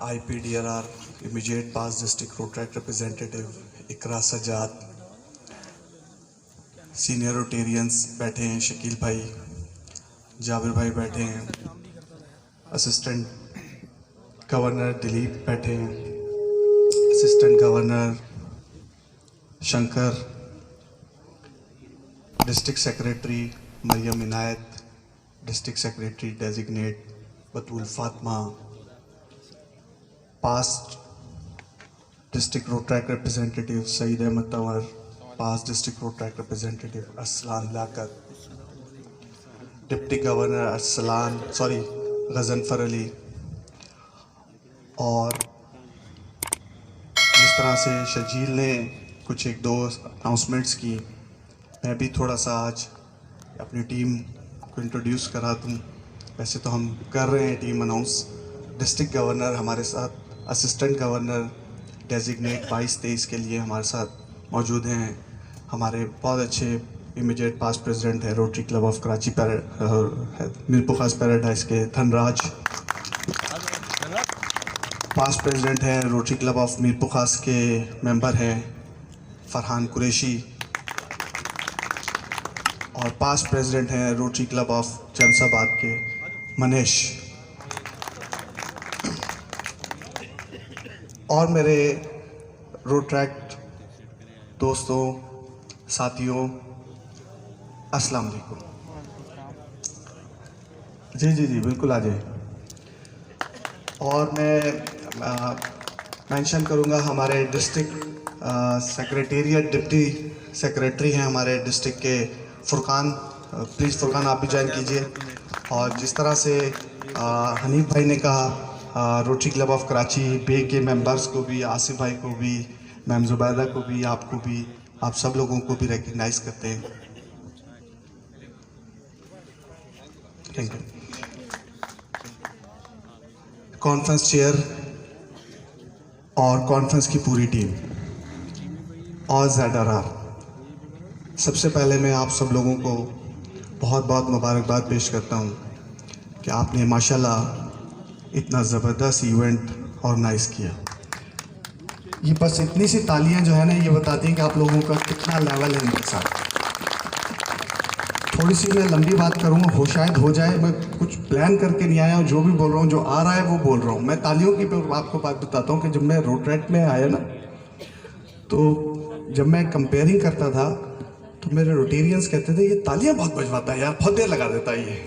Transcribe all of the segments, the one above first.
IPDRR immediate past district road track representative इकरा Sajjad, senior Rotarians बैठे हैं, शकील भाई, जाबिर भाई बैठे हैं, असिस्टेंट गवर्नर दिलीप बैठे हैं, assistant governor Shankar, district secretary Mariyam Inayat, district secretary designate Batool Fatima, past district rotaract representative Saeed Ahmed Tanwar, past district rotaract representative Arsalan Laqat, deputy governor Ghazanfar Ali, और जिस तरह से शजील ने कुछ एक दो अनाउंसमेंट्स की, मैं भी थोड़ा सा आज अपनी टीम को इंट्रोड्यूस करा दूँ। वैसे तो हम कर रहे हैं टीम अनाउंस। डिस्ट्रिक्ट गवर्नर हमारे साथ, असिस्टेंट गवर्नर डेजिग्नेट 22-23 के लिए हमारे साथ मौजूद हैं। हमारे बहुत अच्छे इमीडिएट पास्ट प्रेसिडेंट है rotary club of Karachi Mirpur खास पैराडाइज के धनराज, पास्ट प्रेसिडेंट है रोटरी क्लब ऑफ मीरपुर खास के मेंबर हैं फरहान कुरैशी, और पास्ट प्रेसिडेंट हैं रोटरी क्लब ऑफ जमसाबाद के मनीष। और मेरे रोड ट्रैक दोस्तों, साथियों, अस्सलाम वालेकुम। जी बिल्कुल आ जाए। और मैं मेंशन करूंगा हमारे डिस्ट्रिक्ट सेक्रेटेरिएट डिप्टी सेक्रेटरी हैं हमारे डिस्ट्रिक्ट के फुरकान, प्लीज़ फुरकान आप भी ज्वाइन कीजिए। और जिस तरह से हनीफ भाई ने कहा, रोटरी क्लब ऑफ कराची बे के मेंबर्स को भी, आसिफ भाई को भी, मैम जुबैदा को भी, आपको भी, आप सब लोगों को भी रिकग्नाइज करते हैं। Thank you. कॉन्फ्रेंस चेयर और कॉन्फ्रेंस की पूरी टीम और ZRR, सबसे पहले मैं आप सब लोगों को बहुत बहुत मुबारकबाद पेश करता हूँ कि आपने माशाल्लाह इतना ज़बरदस्त इवेंट ऑर्गेनाइज किया। ये बस इतनी सी तालियां जो है ना, ये बताती हैं कि आप लोगों का कितना लेवल है इनके साथ। थोड़ी सी मैं लंबी बात करूँगा, हो शायद हो जाए, मैं कुछ प्लान करके नहीं आया हूँ, जो भी बोल रहा हूँ, जो आ रहा है वो बोल रहा हूँ। मैं तालियों की आपको बात बताता हूँ कि जब मैं रोड ट्रैक में आया ना, तो जब मैं कंपेयरिंग करता था तो मेरे रोटेरियंस कहते थे ये तालियां बहुत बजवाता है यार, बहुत देर लगा देता है ये।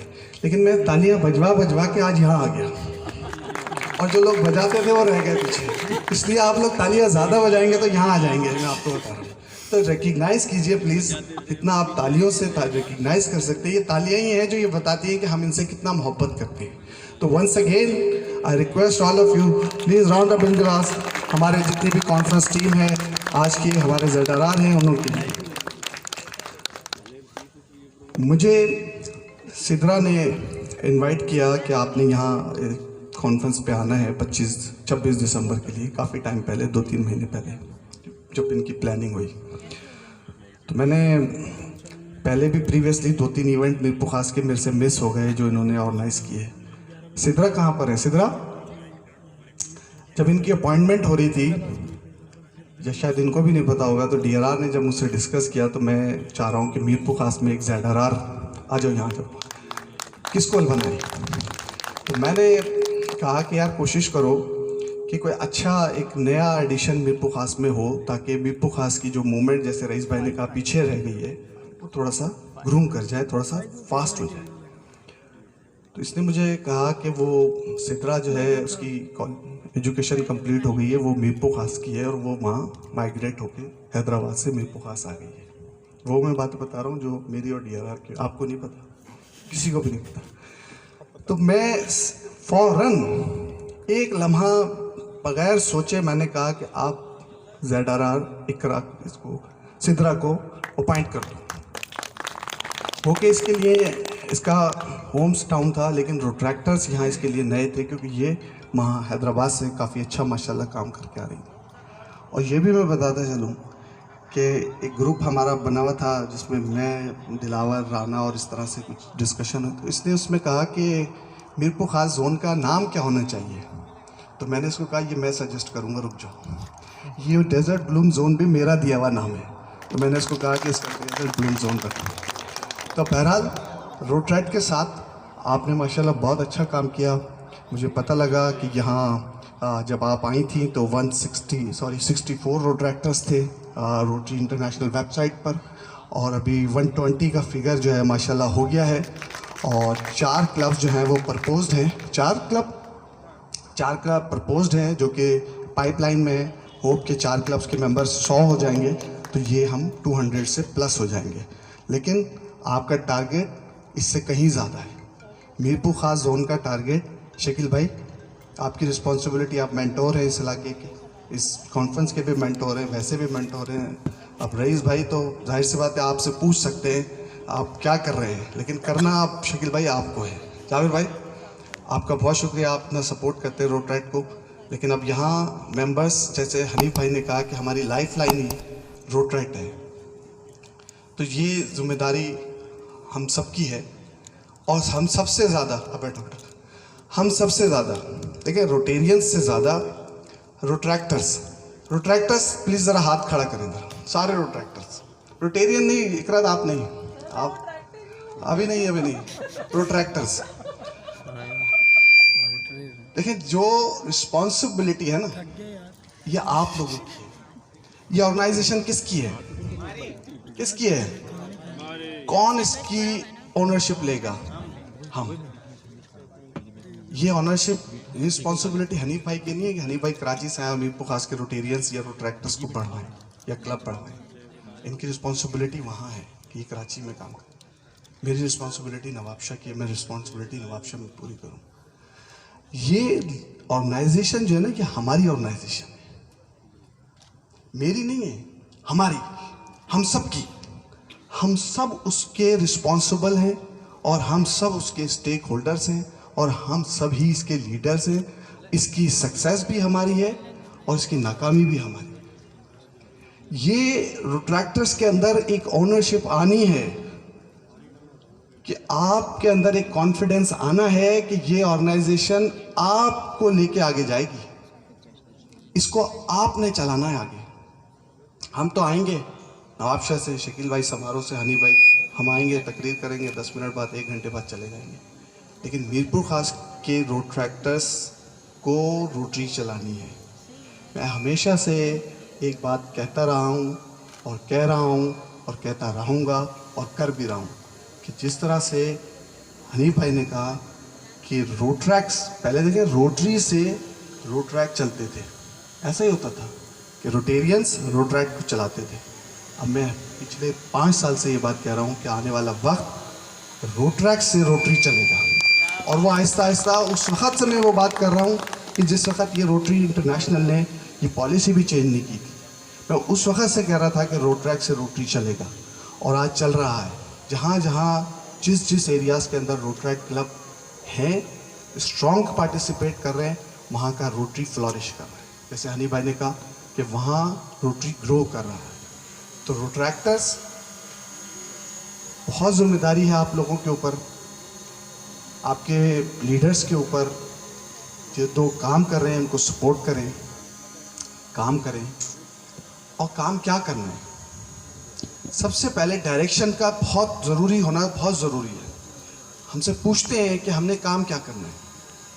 लेकिन मैं तालियां बजवा के आज यहाँ आ गया, और जो लोग बजाते थे वो रह गए पीछे। इसलिए आप लोग तालियां ज़्यादा बजाएंगे तो यहाँ आ जाएंगे, मैं आपको बता रहा हूँ। तो रिकग्नाइज़ कीजिए प्लीज़, इतना आप तालियों से रिकग्नाइज़ कर सकते हैं। ये तालियां ही हैं जो ये बताती हैं कि हम इनसे कितना मोहब्बत करते हैं। तो once again I request all of you, please round up इंतज़ार हमारे जितनी भी कॉन्फ्रेंस टीम है आज की, हमारे ZRR हैं, उनके लिए। मुझे सिद्रा ने इनवाइट किया कि आपने यहाँ कॉन्फ्रेंस पे आना है 25-26 दिसंबर के लिए, काफ़ी टाइम पहले, 2-3 महीने पहले जब इनकी प्लानिंग हुई। तो मैंने पहले भी प्रीवियसली 2-3 इवेंट मीरपुर खास के मेरे से मिस हो गए जो इन्होंने ऑर्गेनाइज किए। सिद्रा कहाँ पर है? सिद्रा, जब इनकी अपॉइंटमेंट हो रही थी, या शायद इनको भी नहीं पता होगा, तो DRR ने जब मुझसे डिस्कस किया तो मैं चाह रहा हूँ कि मीरपुर खास में एक ZRR आ जाओ यहाँ, जब किसको बनाए। तो मैंने कहा कि यार कोशिश करो कि कोई अच्छा एक नया एडिशन मीरपुर खास में हो, ताकि मीरपुर खास की जो मूवमेंट, जैसे रईस भाई ने कहा, पीछे रह गई है, वो थोड़ा सा ग्रूम कर जाए, थोड़ा सा फास्ट हो जाए। तो इसने मुझे कहा कि वो सिद्रा जो है उसकी एजुकेशन कंप्लीट हो गई है, वो मीरपुर खास की है, और वो वहाँ माइग्रेट होकर हैदराबाद से मीरपुर खास आ गई है। वो मैं बात बता रहा हूँ जो मेरी और DRR की, आपको नहीं पता, किसी को भी नहीं पता। तो मैं फौरन एक लम्हा बगैर सोचे मैंने कहा कि आप ZRR इकरा इसको सिद्रा को अपॉइंट कर दो। ओके, इसके लिए इसका होम्स टाउन था, लेकिन रोट्रैक्टर्स यहाँ इसके लिए नए थे, क्योंकि ये वहाँ हैदराबाद से काफ़ी अच्छा माशाल्लाह काम करके आ रही थी। और ये भी मैं बताता चलूँ कि एक ग्रुप हमारा बना हुआ था जिसमें मैं, दिलावर, राना और इस तरह से कुछ डिस्कशन है। तो इसने उसमें कहा कि मीरपुर खास जोन का नाम क्या होना चाहिए। तो मैंने इसको कहा ये मैं सजेस्ट करूँगा, रुक जाओ, ये डेजर्ट ब्लूम जोन भी मेरा दिया हुआ नाम है, तो मैंने इसको कहा कि इसका डेजर्ट ब्लूम जोन रखो। तो बहरहाल रोटरैक्ट के साथ आपने माशाल्लाह बहुत अच्छा काम किया। मुझे पता लगा कि यहाँ जब आप आई थी तो 64 रोटरैक्टर्स थे रोटरी इंटरनेशनल वेबसाइट पर, और अभी 120 का फिगर जो है माशाल्लाह हो गया है, और 4 क्लब जो हैं वो प्रपोज्ड हैं, 4 क्लब प्रपोज्ड हैं जो कि पाइपलाइन में है। होप के 4 क्लब्स के मेंबर्स 100 हो जाएंगे तो ये हम 200 से प्लस हो जाएंगे, लेकिन आपका टारगेट इससे कहीं ज़्यादा है। मीरपुर ख़ास जोन का टारगेट, शकील भाई आपकी रिस्पॉन्सिबिलिटी, आप मेंटोर हैं इस इलाके के, इस कॉन्फ्रेंस के भी मेंटोर हैं, वैसे भी मेंटोर हैं। अब रईस भाई तो जाहिर सी बात है आपसे पूछ सकते हैं आप क्या कर रहे हैं, लेकिन करना आप शकील भाई आपको है। जावेद भाई आपका बहुत शुक्रिया, आप इतना सपोर्ट करते हैं रोटरैक्ट को, लेकिन अब यहाँ मेंबर्स जैसे हनीफ भाई ने कहा कि हमारी लाइफ लाइन ही रोटरैक्ट है, तो ये जिम्मेदारी हम सबकी है। और हम सबसे ज़्यादा हम सबसे ज़्यादा देखिए रोटेरियंस से ज़्यादा रोट्रैक्टर्स प्लीज़ ज़रा हाथ खड़ा करें इधर, सारे रोटेरियन नहीं, इकरार आप नहीं, आप अभी नहीं रोट्रैक्टर्स। देखिए जो रिस्पॉन्सिबिलिटी है ना ये आप लोगों की है, ये ऑर्गेनाइजेशन किसकी है, कौन इसकी ओनरशिप लेगा, हम। ये ऑनरशिप रिस्पॉन्सिबिलिटी हनीफ भाई की नहीं है कि हनीफ भाई कराची से आए मीरपुर खास के रोटेरियंस या रोट्रैक्टर्स को पढ़वाएं या क्लब पढ़वाएं। इनकी रिस्पॉन्सिबिलिटी वहाँ है कि ये कराची में काम करें। मेरी रिस्पॉन्सिबिलिटी नवाबशाह की है, मैं रिस्पॉन्सिबिलिटी नवाबशाह में पूरी करूँ। ये ऑर्गेनाइजेशन जो है ना कि हमारी ऑर्गेनाइजेशन है, मेरी नहीं है, हमारी, हम सब की, हम सब उसके रिस्पॉन्सिबल हैं और हम सब उसके स्टेक होल्डर्स हैं और हम सब ही इसके लीडर्स हैं। इसकी सक्सेस भी हमारी है और इसकी नाकामी भी हमारी है। ये रोट्रैक्टर्स के अंदर एक ओनरशिप आनी है कि आपके अंदर एक कॉन्फिडेंस आना है कि ये ऑर्गेनाइजेशन आपको लेके आगे जाएगी, इसको आपने चलाना है आगे। हम तो आएंगे नवाबशाह से, शकील भाई समारोह से, हनी भाई, हम आएंगे, तकरीर करेंगे, 10 मिनट बाद 1 घंटे बाद चले जाएंगे, लेकिन मीरपुर खास के रोट्रैक्टर्स को रोटरी चलानी है। मैं हमेशा से एक बात कहता रहा हूँ और कह रहा हूँ और कहता रहूँगा और कर भी रहा हूँ कि जिस तरह से हनीफ भाई ने कहा कि रोट्रैक्ट्स, पहले देखें रोटरी से रोट्रैक्ट चलते थे, ऐसा ही होता था कि रोटेरियंस रोट्रैक्ट को चलाते थे। अब मैं पिछले 5 साल से ये बात कह रहा हूँ कि आने वाला वक्त रोट्रैक्ट से रोटरी चलेगा, और वो आहिस्ता आहिस्ता उस वक्त से मैं वो बात कर रहा हूँ कि जिस वक्त ये रोटरी इंटरनेशनल ने ये पॉलिसी भी चेंज नहीं की थी। मैं उस वक्त से कह रहा था कि रोट्रैक्ट से रोटरी चलेगा, और आज चल रहा है। जहाँ जहाँ जिस एरियाज़ के अंदर रोट्रैक्ट क्लब हैं, स्ट्रॉन्ग पार्टिसिपेट कर रहे हैं, वहाँ का रोटरी फ्लॉरिश कर रहा है। जैसे हनी भाई ने कहा कि वहाँ रोटरी ग्रो कर रहा है। तो रोट्रैक्टर्स, बहुत जिम्मेदारी है आप लोगों के ऊपर, आपके लीडर्स के ऊपर, जो 2 काम कर रहे हैं उनको सपोर्ट करें, काम करें। और काम क्या करना है, सबसे पहले डायरेक्शन का बहुत ज़रूरी होना बहुत ज़रूरी है। हमसे पूछते हैं कि हमने काम क्या करना है।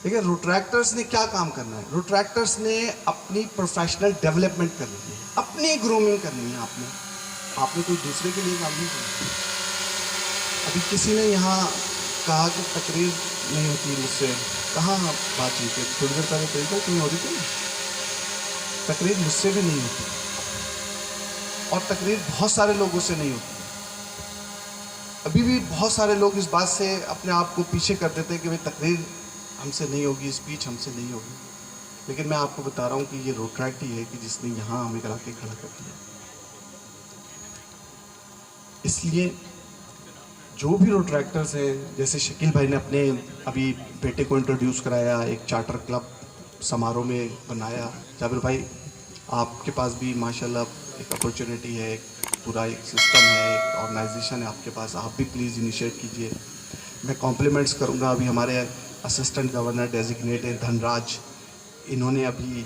देखिए रोट्रैक्टर्स ने क्या काम करना है, रोट्रैक्टर्स ने अपनी प्रोफेशनल डेवलपमेंट करनी है, अपनी ग्रूमिंग करनी है। आपने कोई दूसरे के लिए काम नहीं करना। अभी किसी ने यहाँ कहा कि तकरीर नहीं होती मुझसे, कहाँ बातचीत है, थोड़ी देर पहले तरीका क्यों हो रही थी, तकरीर मुझसे भी नहीं होती और तकरीर बहुत सारे लोगों से नहीं होती। अभी भी बहुत सारे लोग इस बात से अपने आप को पीछे कर देते हैं कि भाई तकरीर हमसे नहीं होगी, स्पीच हमसे नहीं होगी, लेकिन मैं आपको बता रहा हूँ कि ये रोट्रैक्ट ही है कि जिसने यहाँ हमें करा के खड़ा कर दिया। इसलिए जो भी रोट्रैक्टर्स हैं, जैसे शकील भाई ने अपने अभी बेटे को इंट्रोड्यूस कराया, एक चार्टर क्लब समारोह में बनाया। जाबिर भाई आपके पास भी माशाल्लाह एक अपॉर्चुनिटी है, एक पूरा एक सिस्टम है, एक ऑर्गेनाइजेशन है आपके पास, आप भी प्लीज़ इनिशिएट कीजिए। मैं कॉम्प्लीमेंट्स करूंगा, अभी हमारे असिस्टेंट गवर्नर डेजिग्नेट हैं धनराज, इन्होंने अभी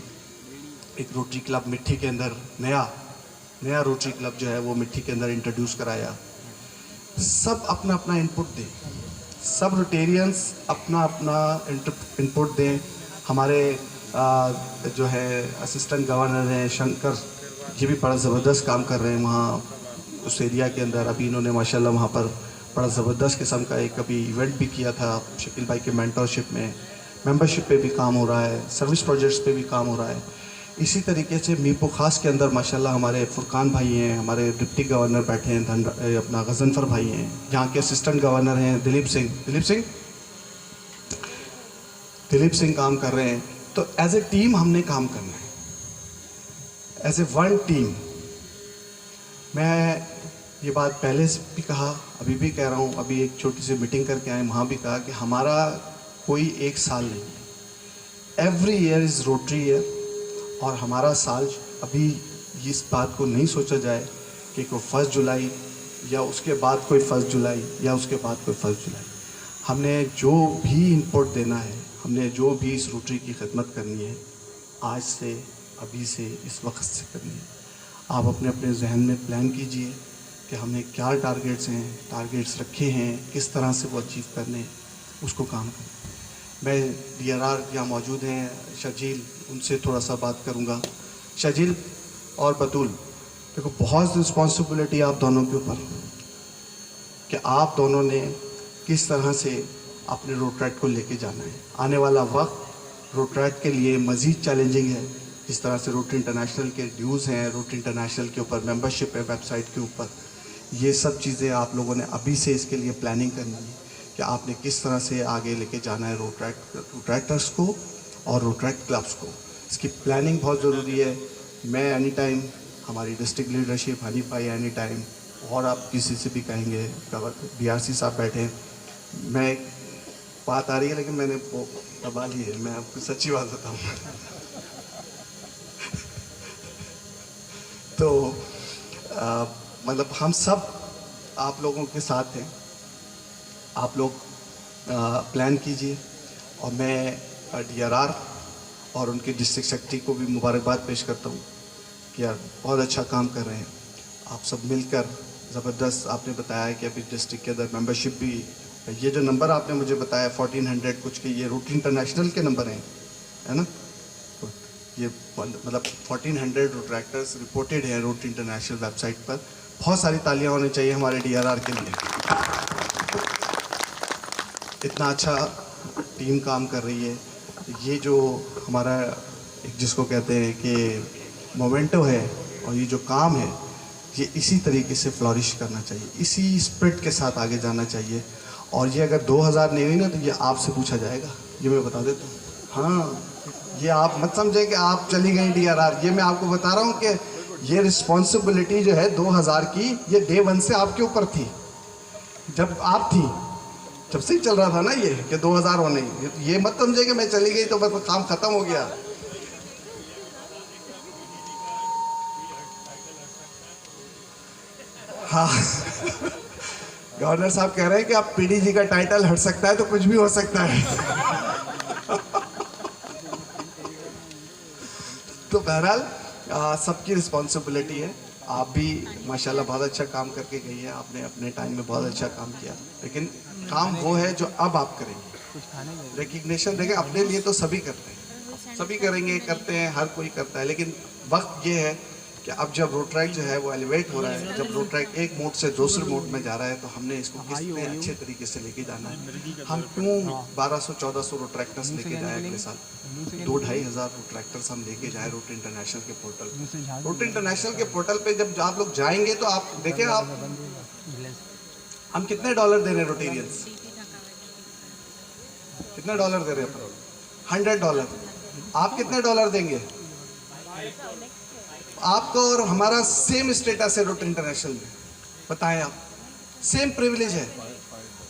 एक रोटरी क्लब मिट्टी के अंदर नया रोटरी क्लब जो है वो मिट्टी के अंदर इंट्रोड्यूस कराया। सब अपना अपना इनपुट दें, सब रोटेरियंस अपना अपना इनपुट दें। हमारे जो है असिस्टेंट गवर्नर हैं शंकर, ये भी बड़ा ज़बरदस्त काम कर रहे हैं वहाँ उस एरिया के अंदर। अभी इन्होंने माशाल्लाह वहाँ पर बड़ा ज़बरदस्त किस्म का एक अभी इवेंट भी किया था शकील भाई के मेंटरशिप में। मेंबरशिप पे भी काम हो रहा है, सर्विस प्रोजेक्ट्स पे भी काम हो रहा है। इसी तरीके से मीरपुर खास के अंदर माशाल्लाह हमारे फुरकान भाई हैं, हमारे डिप्टी गवर्नर बैठे हैं अपना गजनफर भाई हैं, यहाँ के असिस्टेंट गवर्नर हैं दिलीप सिंह काम कर रहे हैं। तो एज ए टीम हमने काम करना है, एज ए वन टीम। मैं ये बात पहले से भी कहा, अभी भी कह रहा हूँ, अभी एक छोटी सी मीटिंग करके आए, वहाँ भी कहा कि हमारा कोई एक साल नहीं है, every year is rotary year. और हमारा साल अभी इस बात को नहीं सोचा जाए कि कोई 1 जुलाई या उसके बाद कोई 1 जुलाई या उसके बाद कोई 1 जुलाई। हमने जो भी इनपुट देना है, हमने जो भी इस रोटरी की खिदमत करनी है, आज से, अभी से, इस वक्त से करनी है। आप अपने अपने जहन में प्लान कीजिए कि हमें क्या टारगेट्स रखे हैं, किस तरह से वो अचीव करने, उसको काम करें। मैं DRR यहाँ मौजूद हैं, शजील, उनसे थोड़ा सा बात करूँगा। शजील और बतूल, देखो बहुत रिस्पॉन्सिबिलिटी आप दोनों के ऊपर कि आप दोनों ने किस तरह से अपने रोटरैक्ट को लेके जाना है। आने वाला वक्त रोटरैक्ट के लिए मज़ीद चैलेंजिंग है। जिस तरह से रोटरी इंटरनेशनल के ड्यूज़ हैं, रोटरी इंटरनेशनल के ऊपर मेंबरशिप है वेबसाइट के ऊपर, ये सब चीज़ें आप लोगों ने अभी से इसके लिए प्लानिंग करनी है कि आपने किस तरह से आगे लेके जाना है रोटरैक्टर्स को और रोटरैक्ट क्लब्स को। इसकी प्लानिंग बहुत ज़रूरी है। मैं एनी टाइम, हमारी डिस्ट्रिक्ट लीडरशिप हनीफ भाई एनी टाइम, और आप किसी से भी कहेंगे, BRC साहब बैठे हैं, मैं बात आ रही है लेकिन मैंने वो दबा ली है, मैं आपको सच्ची बात बताऊँ तो मतलब हम सब आप लोगों के साथ हैं। आप लोग प्लान कीजिए, और मैं DRR और उनके डिस्ट्रिक्ट सेक्रेटरी को भी मुबारकबाद पेश करता हूँ कि यार बहुत अच्छा काम कर रहे हैं। आप सब मिलकर ज़बरदस्त, आपने बताया कि अभी डिस्ट्रिक्ट के अंदर मेंबरशिप भी, ये जो नंबर आपने मुझे बताया 1400 कुछ के, ये रोटरी इंटरनेशनल के नंबर हैं, है ना? तो ये मतलब 1400 रोटरैक्टर्स रिपोर्टेड हैं रोटरी इंटरनेशनल वेबसाइट पर। बहुत सारी तालियां होनी चाहिए हमारे DRR के लिए। इतना अच्छा टीम काम कर रही है। ये जो हमारा एक जिसको कहते हैं कि मोमेंटो है, और ये जो काम है, ये इसी तरीके से फ्लॉरिश करना चाहिए, इसी स्पिरिट के साथ आगे जाना चाहिए। और ये अगर 2000 नहीं हुई ना, तो ये आपसे पूछा जाएगा, ये मैं बता देता हूँ। हाँ, ये आप मत समझे कि आप चली गई DRR, ये मैं आपको बता रहा हूँ कि ये रिस्पॉन्सिबिलिटी जो है 2000 की, ये डे 1 से आपके ऊपर थी। जब आप थी, जब से ही चल रहा था ना ये कि 2000 होने, ये मत समझे कि मैं चली गई तो बस काम खत्म हो गया। हाँ गवर्नर साहब कह रहे हैं कि आप PDG का टाइटल हट सकता है तो कुछ भी हो सकता है तो बहरहाल सबकी रिस्पॉन्सिबिलिटी है। आप भी माशाल्लाह बहुत अच्छा काम करके गई है, आपने अपने टाइम में बहुत अच्छा काम किया, लेकिन काम वो है जो अब आप करेंगे। रिकग्निशन देंगे अपने लिए तो सभी करते हैं, सभी करेंगे, करते हैं, हर कोई करता है, लेकिन वक्त ये है कि अब जब रोटरैक्ट जो है वो एलिवेट हो रहा है, जब रोटरैक्ट एक मोड से दूसरे मोड में जा रहा है, तो हमने इसको कितने अच्छे तरीके से लेके जाना है। हम क्यों 1200-1400 रोटरैक्टर्स लेके जाए अगले साल, 2-2.5 हज़ार रोटरैक्टर्स हम लेके जाए रोटरी इंटरनेशनल के पोर्टल पे। रोटरी इंटरनेशनल के पोर्टल पे जब आप लोग जाएंगे तो आप देखें, आप हम कितने डॉलर दे रहे हैं रोटेरियंस, कितने डॉलर दे रहे हैं? $100। आप कितने डॉलर देंगे? आपका और हमारा सेम स्टेटस है रोटरी इंटरनेशनल में, बताएं आप, सेम प्रिविलेज है।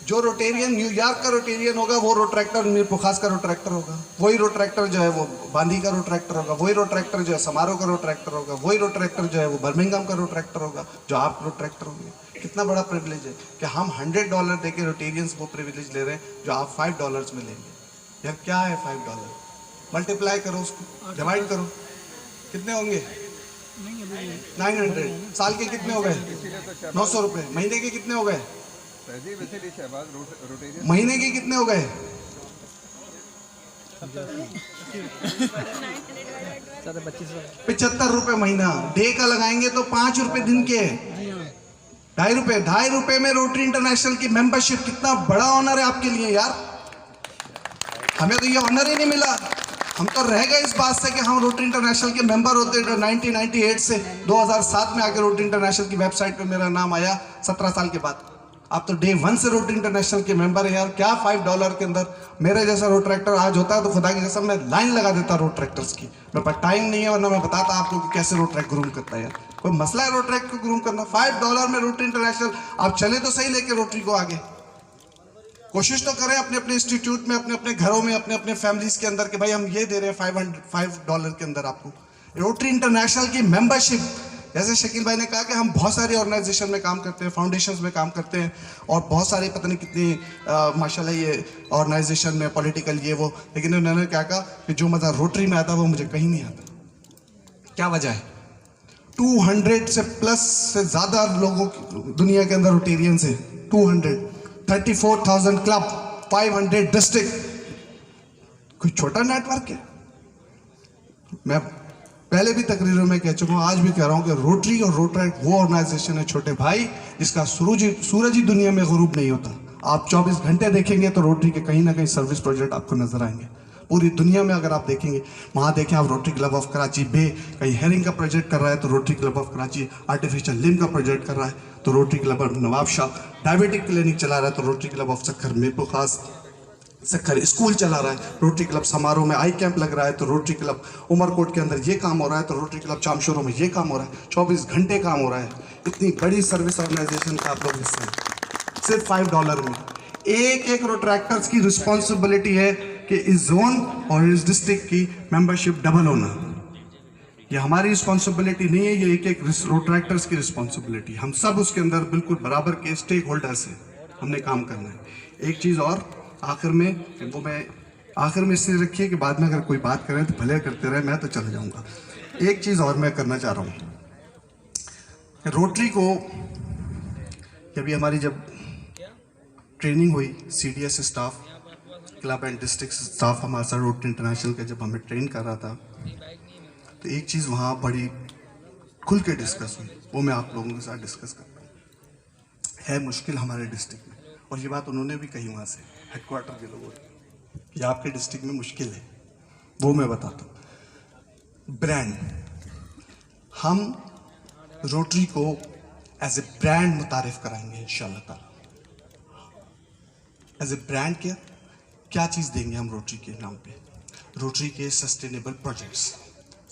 जो रोटेरियन न्यूयॉर्क का रोटेरियन होगा वो रोटरैक्टर मीरपुर खास का रोटरैक्टर होगा, वही रोटरैक्टर जो है वो बांदी का रोटरैक्टर होगा, वही रोटरैक्टर जो है समारोह का रोटरैक्टर होगा, वही रोटरैक्टर जो है वो बर्मिंघम का रोटरैक्टर होगा, जो आप रोटरैक्टर होंगे। कितना बड़ा प्रिविलेज है कि हम $100 देके रोटेरियंस वो प्रिविलेज ले रहे हैं जो आप $5 में लेंगे। यार क्या है $5? मल्टीप्लाई करो उसको, डिवाइड करो, कितने होंगे? 900। साल के कितने हो गए? 900 रुपये। महीने के कितने हो गए? महीने के कितने हो गए? 75 रुपए महीना। डे का लगाएंगे तो 5 रुपए दिन के, 2.5 रुपए में रोटरी इंटरनेशनल की मेंबरशिप। कितना बड़ा ऑनर है आपके लिए यार। हमें तो ये ऑनर ही नहीं मिला। हम तो रह गए इस बात से कि हम रोटरी इंटरनेशनल के मेंबर होते। 1998 से 2007 में आके रोटरी इंटरनेशनल की वेबसाइट पे मेरा नाम आया 17 साल के बाद। आप तो डे 1 से रोटरी इंटरनेशनल के मेंबर है यार। क्या $5 के अंदर मेरे जैसा रोड ट्रैक्टर आज होता है तो खुदा की कसम मैं लाइन लगा देता रोड ट्रैक्टर्स की। मेरे पास टाइम नहीं है, वरना मैं बताता आपको कि कैसे रोड ट्रैक ग्रूम करता है यार। कोई मसला है रोड ट्रैक को ग्रूम करना? $5 में रोटरी इंटरनेशनल। आप चले तो सही लेके रोटरी को आगे। कोशिश तो करें अपने अपने इंस्टीट्यूट में, अपने अपने घरों में, अपने अपने फैमिलीज के अंदर कि भाई हम ये दे रहे हैं $5 के अंदर आपको रोटरी इंटरनेशनल की मेंबरशिप। जैसे शकील भाई ने कहा कि हम बहुत सारे ऑर्गेनाइजेशन में काम करते हैं, फाउंडेशंस में काम करते हैं, और बहुत सारे पता नहीं कितनी माशाल्लाह ये ऑर्गेनाइजेशन में पॉलिटिकल ये वो, लेकिन उन्होंने क्या कहा कि जो मज़ा रोटरी में आता वो मुझे कहीं नहीं आता। क्या वजह है? 200 से प्लस से ज़्यादा लोगों की दुनिया के अंदर रोटेरियंस है। 234,000 क्लब, 500 डिस्ट्रिक्ट। कोई छोटा नेटवर्क है? मैं पहले भी तकरीरों में कह चुका हूँ, आज भी कह रहा हूँ कि रोटरी और रोटरैक्ट वो ऑर्गेनाइजेशन है छोटे भाई जिसका सूरज ही दुनिया में गुरूब नहीं होता। आप 24 घंटे देखेंगे तो रोटरी के कहीं ना कहीं सर्विस प्रोजेक्ट आपको नजर आएंगे पूरी दुनिया में। अगर आप देखेंगे वहाँ देखें आप रोटरी क्लब ऑफ कराची बे कहीं हेरिंग का प्रोजेक्ट कर रहा है तो rotary club of Karachi artificial limb का प्रोजेक्ट कर रहा है तो rotary club of Nawab Shah diabetic clinic चला रहा है तो rotary club of Sukkur Mirpur खास सक्खर स्कूल चला रहा है। रोटरी क्लब समारोह में आई कैंप लग रहा है तो रोटरी क्लब उमरकोट के अंदर ये काम हो रहा है तो रोटरी क्लब चामशोरों में ये काम हो रहा है। 24 घंटे काम हो रहा है। इतनी बड़ी सर्विस ऑर्गेनाइजेशन का आप लोग हिस्सा हैं सिर्फ $5 में। एक रोटरैक्टर्स की रिस्पॉन्सिबिलिटी है कि इस जोन और इस डिस्ट्रिक्ट की मेंबरशिप डबल होना। ये हमारी रिस्पॉन्सिबिलिटी नहीं है, ये एक रोटरैक्टर्स की रिस्पॉन्सिबिलिटी। हम सब उसके अंदर बिल्कुल बराबर के स्टेक होल्डर्स हैं, हमने काम करना है। एक चीज़ और आखिर में, वो मैं आखिर में इसलिए रखिए कि बाद में अगर कोई बात करें तो भले करते रहे, मैं तो चले जाऊंगा। एक चीज़ और मैं करना चाह रहा हूँ, रोटरी को अभी हमारी जब ट्रेनिंग हुई CDS staff, club and district staff हमारे साथ रोटरी इंटरनेशनल का जब हमें ट्रेन कर रहा था तो एक चीज़ वहाँ बड़ी खुल के डिस्कस हुई, वो मैं आप लोगों के साथ डिस्कस करता हूँ। है मुश्किल हमारे डिस्ट्रिक्ट में, और ये बात उन्होंने भी कही वहाँ से हेडक्वार्टर के लोगों ने कि आपके डिस्ट्रिक्ट में मुश्किल है। वो मैं बताता हूँ। ब्रांड, हम रोटरी को एज ए ब्रांड मुतारिफ कराएंगे इंशाल्लाह ताला। एज ए ब्रांड क्या चीज़ देंगे हम रोटरी के नाम पे? रोटरी के sustainable projects,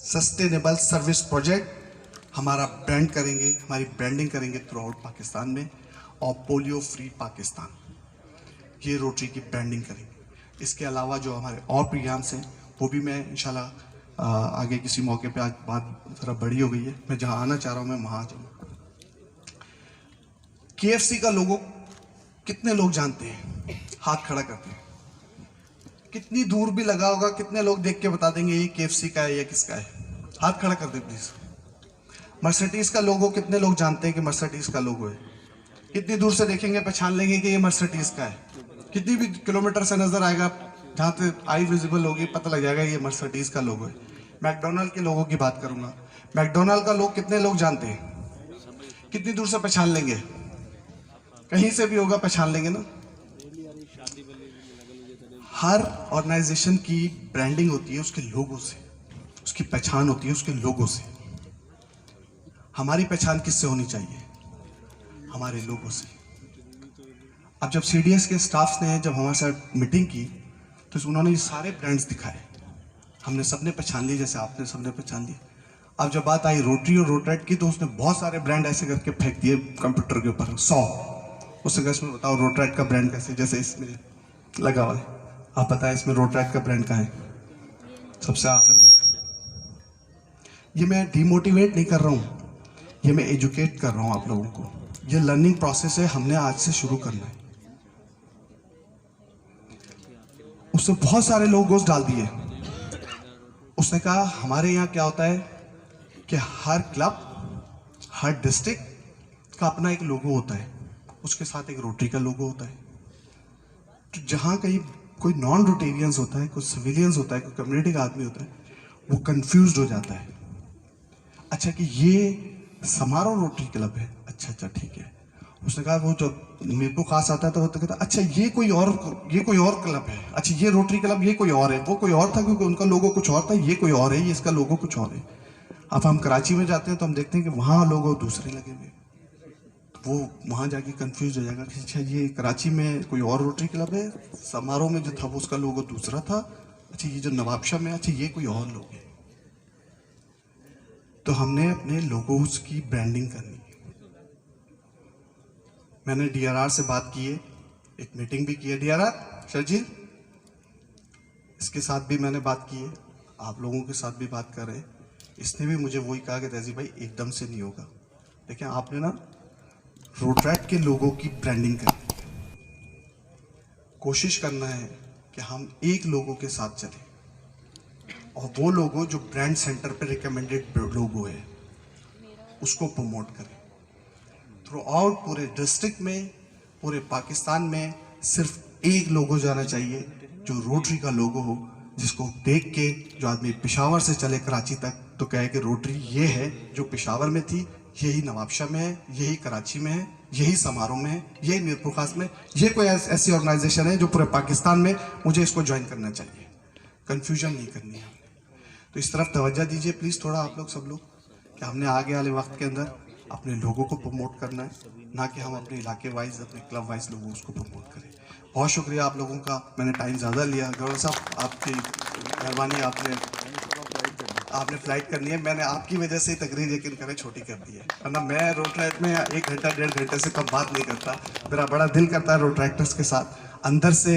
sustainable service project हमारा ब्रांड करेंगे, हमारी ब्रांडिंग करेंगे थ्रू आउट पाकिस्तान में, और पोलियो फ्री पाकिस्तान, ये रोटरी की ब्रांडिंग करेंगे। इसके अलावा जो हमारे और प्रोग्राम्स हैं वो भी मैं इंशाल्लाह आगे किसी मौके पे, आज बात ज़रा बड़ी हो गई है, मैं जहाँ आना चाह रहा हूँ मैं वहाँ आ जाऊँ। KFC का लोगो कितने लोग जानते हैं? हाथ खड़ा करते हैं। कितनी दूर भी लगा होगा, कितने लोग देख के बता देंगे ये KFC का है या किसका है? हाथ खड़ा कर दे प्लीज। मर्सिडीज का लोगो कितने लोग जानते हैं कि मर्सिडीज का लोगो है? कितनी दूर से देखेंगे पहचान लेंगे कि ये मर्सिडीज का है? कितनी भी किलोमीटर से नजर आएगा, जहाँ पे आई विजिबल होगी पता लग जाएगा ये मर्सिडीज का लोगो है। मैकडोनल्ड के लोगों की बात करूंगा, मैकडोनल्ड का लोग कितने लोग जानते हैं? कितनी दूर से पहचान लेंगे? कहीं से भी होगा पहचान लेंगे ना। हर ऑर्गेनाइजेशन की ब्रांडिंग होती है उसके लोगों से, उसकी पहचान होती है उसके लोगों से। हमारी पहचान किससे होनी चाहिए? हमारे लोगों से। अब जब CDS के स्टाफ ने जब हमारे साथ मीटिंग की तो उन्होंने ये सारे ब्रांड्स दिखाए, हमने सबने पहचान लिए, जैसे आपने सबने पहचान लिए। अब जब बात आई रोटरी और रोटरैक्ट की तो उसने बहुत सारे ब्रांड ऐसे करके फेंक दिए कंप्यूटर के ऊपर, 100। उससे कहा इसमें बताओ रोटरैक्ट का ब्रांड कैसे, जैसे इसमें लगा हुआ है, आप बताएं इसमें रोटरैक्ट का ब्रांड कहाँ है? सबसे आखिर में। ये मैं डिमोटिवेट नहीं कर रहा हूँ, ये मैं एजुकेट कर रहा हूँ आप लोगों को। ये लर्निंग प्रोसेस है, हमने आज से शुरू करना है। उससे बहुत सारे लोगोस डाल दिए, उसने कहा हमारे यहाँ क्या होता है कि हर क्लब, हर डिस्ट्रिक्ट का अपना एक लोगो होता है, उसके साथ एक रोटरी का लोगो होता है। तो जहाँ कहीं कोई नॉन रोटेरियंस होता है, कोई सिविलियंस होता है, कोई कम्युनिटी का आदमी होता है, वो कंफ्यूज हो जाता है। अच्छा कि ये समारोह रोटरी क्लब है, अच्छा ठीक है। उसने कहा वो जब मेरे को खास आता है तो वो तो कहता अच्छा ये कोई और क्लब है, अच्छा ये रोटरी क्लब ये कोई और है, वो कोई और था क्योंकि उनका लोगो कुछ और था, ये कोई और है, ये इसका लोगो कुछ और है। अब हम कराची में जाते हैं तो हम देखते हैं कि वहाँ लोगो दूसरे लगे हुए, तो वो वहाँ जाके कंफ्यूज हो जाएगा कि अच्छा ये कराची में कोई और रोटरी क्लब है, समारोह में जो था वो उसका लोगो दूसरा था, अच्छा ये जो नवाबशाह में, अच्छा ये कोई और लोग है। तो हमने अपने लोगोस की ब्रांडिंग करनी है। मैंने डीआरआर से बात की है, एक मीटिंग भी की है। डीआरआर शर्जील, इसके साथ भी मैंने बात की है, आप लोगों के साथ भी बात कर रहे हैं। इसने भी मुझे वही कहा कि तहजीब भाई एकदम से नहीं होगा, देखिए आपने ना रोट्रैक्ट के लोगों की ब्रांडिंग करनी है, कोशिश करना है कि हम एक लोगों के साथ चलें और वो लोगो जो ब्रांड सेंटर पे रिकमेंडेड लोगो है उसको प्रमोट करें थ्रू आउट पूरे डिस्ट्रिक्ट में, पूरे पाकिस्तान में। सिर्फ एक लोगो जाना चाहिए जो रोटरी का लोगो हो, जिसको देख के जो आदमी पेशावर से चले कराची तक तो कहे कि रोटरी ये है जो पेशावर में थी, यही नवाबशाह में है, यही कराची में है, यही समारोह में है, यही मीरपुर खास में, ये कोई ऐसी ऑर्गेनाइजेशन है जो पूरे पाकिस्तान में, मुझे इसको ज्वाइन करना चाहिए। कन्फ्यूजन नहीं करनी है। तो इस तरफ तवज्जो दीजिए प्लीज़ थोड़ा आप लोग सब लोग, कि हमने आगे वाले वक्त के अंदर अपने लोगों को प्रमोट करना है, ना कि हम अपने इलाके वाइज, अपने क्लब वाइज लोगों उसको प्रमोट करें। बहुत शुक्रिया आप लोगों का, मैंने टाइम ज़्यादा लिया। गवर्नर साहब आपकी मेहरबानी, आपने फ्लाइट करनी है, मैंने आपकी वजह से तकरीर यकीन करें छोटी कर दी है, वरना मैं रोड ट्रैक में 1 घंटा 1.5 घंटे से कम बात नहीं करता। मेरा बड़ा दिल करता है रोड ट्रैक्टर्स के साथ अंदर से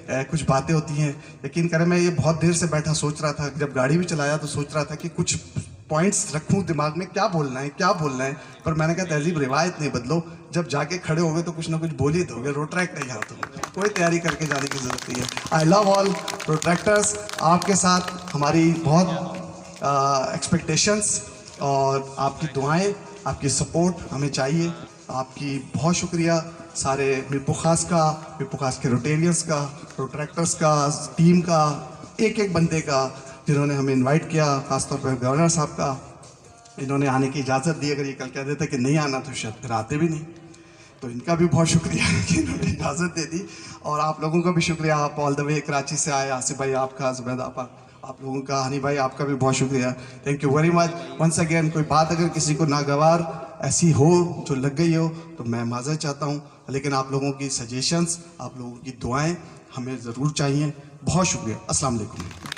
कुछ बातें होती हैं। यकीन करें मैं ये बहुत देर से बैठा सोच रहा था, जब गाड़ी भी चलाया तो सोच रहा था कि कुछ पॉइंट्स रखूं दिमाग में, क्या बोलना है, पर मैंने कहा तहजीब रिवायत नहीं बदलो, जब जाके खड़े हो गए तो कुछ ना कुछ बोल ही दोगे, रोड ट्रैक नहीं यहाँ तो कोई तैयारी करके जाने की जरूरत नहीं है। I love all road tractors, आपके साथ हमारी बहुत एक्सपेक्टेशंस और आपकी दुआएं, आपकी सपोर्ट हमें चाहिए। आपकी बहुत शुक्रिया सारे मीरपुर खास के रोटेरियंस का, रोट्रैक्टर्स का, टीम का, एक बंदे का जिन्होंने हमें इनवाइट किया, खासतौर पर गवर्नर साहब का, इन्होंने आने की इजाज़त दी। अगर ये कल कह देते कि नहीं आना तो शायद फिर आते भी नहीं, तो इनका भी बहुत शुक्रिया कि इन्होंने इजाज़त दे दी। और आप लोगों का भी शुक्रिया, आप ऑल द वे कराची से आए, आसिफ भाई आपका, जुबैद आप लोगों का, हनी भाई आपका भी बहुत शुक्रिया, thank you very much once again. कोई बात अगर किसी को नागवार ऐसी हो जो लग गई हो तो मैं माज़रत चाहता हूँ, लेकिन आप लोगों की सजेशंस, आप लोगों की दुआएं हमें ज़रूर चाहिए। बहुत शुक्रिया, अस्सलाम वालेकुम।